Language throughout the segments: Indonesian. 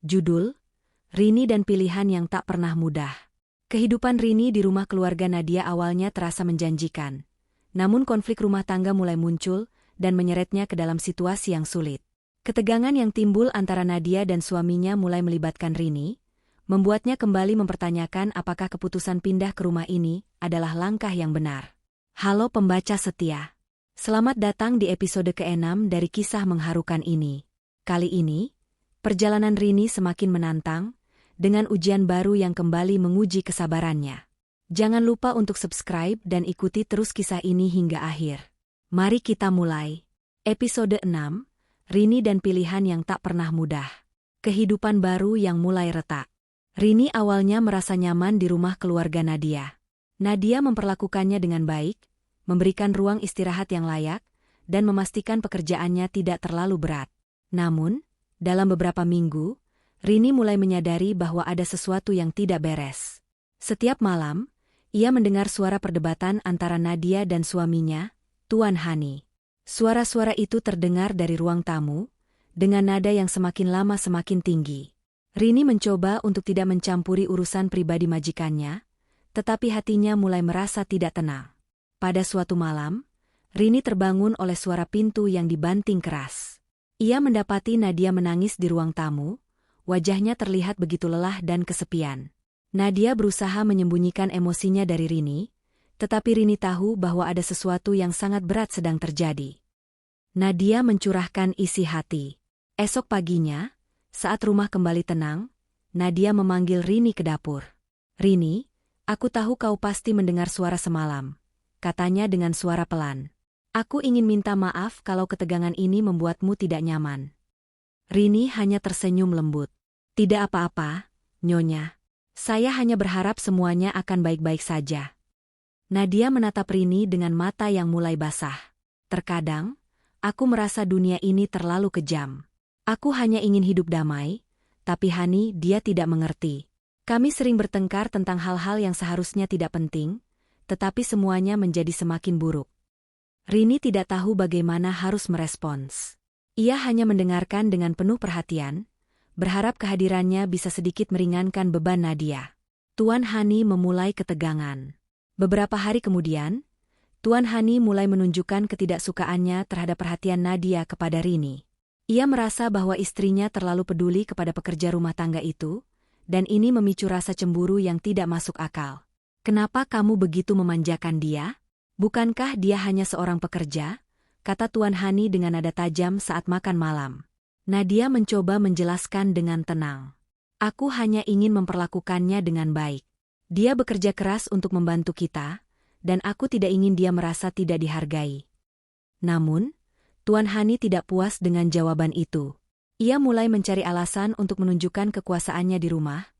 Judul, Rini dan Pilihan yang Tak Pernah Mudah. Kehidupan Rini di rumah keluarga Nadia awalnya terasa menjanjikan. Namun konflik rumah tangga mulai muncul dan menyeretnya ke dalam situasi yang sulit. Ketegangan yang timbul antara Nadia dan suaminya mulai melibatkan Rini, membuatnya kembali mempertanyakan apakah keputusan pindah ke rumah ini adalah langkah yang benar. Halo pembaca setia. Selamat datang di episode ke-6 dari kisah mengharukan ini. Kali ini, perjalanan Rini semakin menantang, dengan ujian baru yang kembali menguji kesabarannya. Jangan lupa untuk subscribe dan ikuti terus kisah ini hingga akhir. Mari kita mulai. Episode 6, Rini dan Pilihan yang Tak Pernah Mudah. Kehidupan baru yang mulai retak. Rini awalnya merasa nyaman di rumah keluarga Nadia. Nadia memperlakukannya dengan baik, memberikan ruang istirahat yang layak, dan memastikan pekerjaannya tidak terlalu berat. Namun, dalam beberapa minggu, Rini mulai menyadari bahwa ada sesuatu yang tidak beres. Setiap malam, ia mendengar suara perdebatan antara Nadia dan suaminya, Tuan Hani. Suara-suara itu terdengar dari ruang tamu, dengan nada yang semakin lama semakin tinggi. Rini mencoba untuk tidak mencampuri urusan pribadi majikannya, tetapi hatinya mulai merasa tidak tenang. Pada suatu malam, Rini terbangun oleh suara pintu yang dibanting keras. Ia mendapati Nadia menangis di ruang tamu, wajahnya terlihat begitu lelah dan kesepian. Nadia berusaha menyembunyikan emosinya dari Rini, tetapi Rini tahu bahwa ada sesuatu yang sangat berat sedang terjadi. Nadia mencurahkan isi hati. Esok paginya, saat rumah kembali tenang, Nadia memanggil Rini ke dapur. "Rini, aku tahu kau pasti mendengar suara semalam," katanya dengan suara pelan. "Aku ingin minta maaf kalau ketegangan ini membuatmu tidak nyaman." Rini hanya tersenyum lembut. "Tidak apa-apa, Nyonya. Saya hanya berharap semuanya akan baik-baik saja." Nadia menatap Rini dengan mata yang mulai basah. "Terkadang, aku merasa dunia ini terlalu kejam. Aku hanya ingin hidup damai, tapi Hani dia tidak mengerti. Kami sering bertengkar tentang hal-hal yang seharusnya tidak penting, tetapi semuanya menjadi semakin buruk." Rini tidak tahu bagaimana harus merespons. Ia hanya mendengarkan dengan penuh perhatian, berharap kehadirannya bisa sedikit meringankan beban Nadia. Tuan Hani memulai ketegangan. Beberapa hari kemudian, Tuan Hani mulai menunjukkan ketidaksukaannya terhadap perhatian Nadia kepada Rini. Ia merasa bahwa istrinya terlalu peduli kepada pekerja rumah tangga itu, dan ini memicu rasa cemburu yang tidak masuk akal. "Kenapa kamu begitu memanjakan dia? Bukankah dia hanya seorang pekerja?" kata Tuan Hani dengan nada tajam saat makan malam. Nadia mencoba menjelaskan dengan tenang. "Aku hanya ingin memperlakukannya dengan baik. Dia bekerja keras untuk membantu kita, dan aku tidak ingin dia merasa tidak dihargai." Namun, Tuan Hani tidak puas dengan jawaban itu. Ia mulai mencari alasan untuk menunjukkan kekuasaannya di rumah,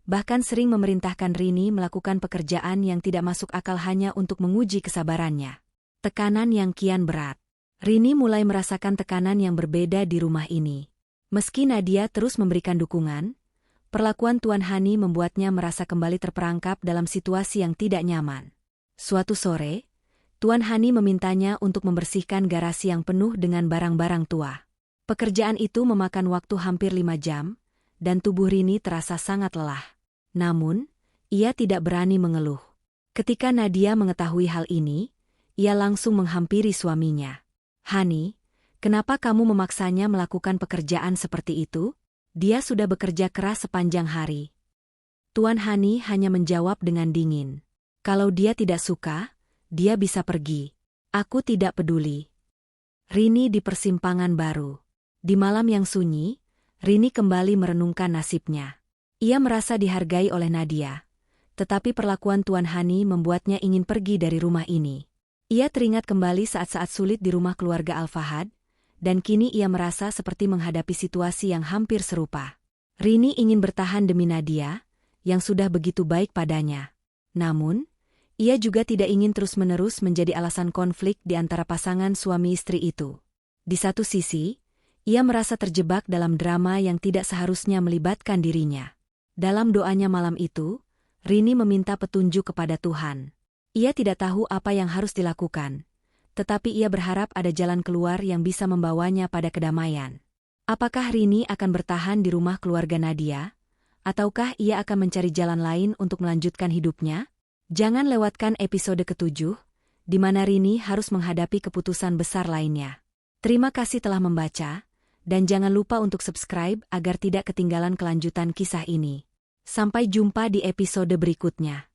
bahkan sering memerintahkan Rini melakukan pekerjaan yang tidak masuk akal hanya untuk menguji kesabarannya. Tekanan yang kian berat. Rini mulai merasakan tekanan yang berbeda di rumah ini. Meski Nadia terus memberikan dukungan, perlakuan Tuan Hani membuatnya merasa kembali terperangkap dalam situasi yang tidak nyaman. Suatu sore, Tuan Hani memintanya untuk membersihkan garasi yang penuh dengan barang-barang tua. Pekerjaan itu memakan waktu hampir 5 jam, dan tubuh Rini terasa sangat lelah. Namun, ia tidak berani mengeluh. Ketika Nadia mengetahui hal ini, ia langsung menghampiri suaminya. "Hani, kenapa kamu memaksanya melakukan pekerjaan seperti itu? Dia sudah bekerja keras sepanjang hari." Tuan Hani hanya menjawab dengan dingin. "Kalau dia tidak suka, dia bisa pergi. Aku tidak peduli." Rini di persimpangan baru. Di malam yang sunyi, Rini kembali merenungkan nasibnya. Ia merasa dihargai oleh Nadia, tetapi perlakuan Tuan Hani membuatnya ingin pergi dari rumah ini. Ia teringat kembali saat-saat sulit di rumah keluarga Al-Fahad, dan kini ia merasa seperti menghadapi situasi yang hampir serupa. Rini ingin bertahan demi Nadia, yang sudah begitu baik padanya. Namun, ia juga tidak ingin terus-menerus menjadi alasan konflik di antara pasangan suami istri itu. Di satu sisi, ia merasa terjebak dalam drama yang tidak seharusnya melibatkan dirinya. Dalam doanya malam itu, Rini meminta petunjuk kepada Tuhan. Ia tidak tahu apa yang harus dilakukan, tetapi ia berharap ada jalan keluar yang bisa membawanya pada kedamaian. Apakah Rini akan bertahan di rumah keluarga Nadia? Ataukah ia akan mencari jalan lain untuk melanjutkan hidupnya? Jangan lewatkan episode ke-7, di mana Rini harus menghadapi keputusan besar lainnya. Terima kasih telah membaca, dan jangan lupa untuk subscribe agar tidak ketinggalan kelanjutan kisah ini. Sampai jumpa di episode berikutnya.